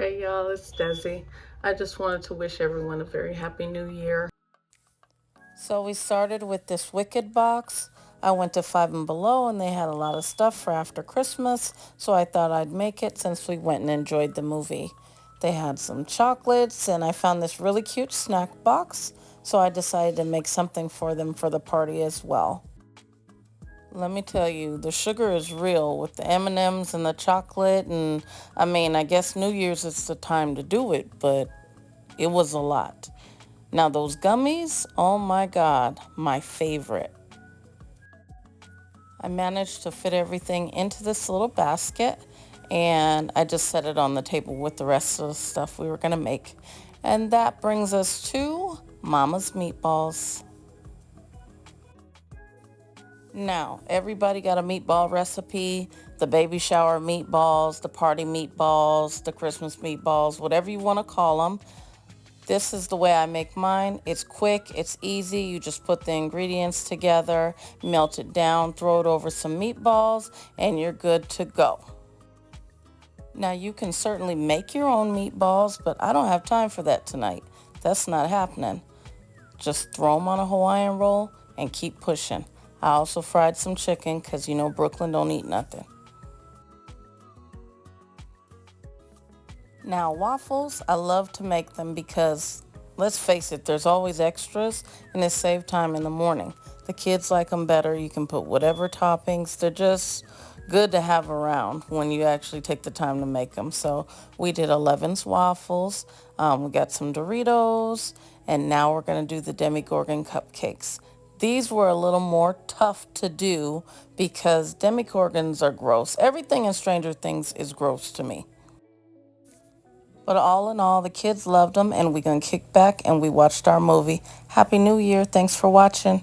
Hey y'all, it's Desi. I just wanted to wish everyone a very happy new year. So we started with this Wicked box. I went to Five and Below and they had a lot of stuff for after Christmas, so I thought I'd make it since we went and enjoyed the movie. They had some chocolates and I found this really cute snack box, so I decided to make something for them for the party as well. Let me tell you, the sugar is real with the M&Ms and M's and the chocolate, and I guess New Year's is the time to do it, but it was a lot. Now those gummies, oh my God, my favorite. I managed to fit everything into this little basket and I just set it on the table with the rest of the stuff we were gonna make. And that brings us to Mama's meatballs. Now, everybody got a meatball recipe, the baby shower meatballs, the party meatballs, the Christmas meatballs, whatever you want to call them. This is the way I make mine. It's quick, it's easy. You just put the ingredients together, melt it down, throw it over some meatballs, and you're good to go. Now, you can certainly make your own meatballs, but I don't have time for that tonight. That's not happening. Just throw them on a Hawaiian roll and keep pushing. I also fried some chicken because you know Brooklyn don't eat nothing. Now, waffles, I love to make them because, let's face it, there's always extras and it saves time in the morning. The kids like them better. You can put whatever toppings. They're just good to have around when you actually take the time to make them. So we did 11's waffles. We got some Doritos, and now we're going to do the Demigorgon cupcakes. These were a little more tough to do because Demigorgons are gross. Everything in Stranger Things is gross to me. But all in all, the kids loved them, and we're going to kick back and we watched our movie. Happy New Year. Thanks for watching.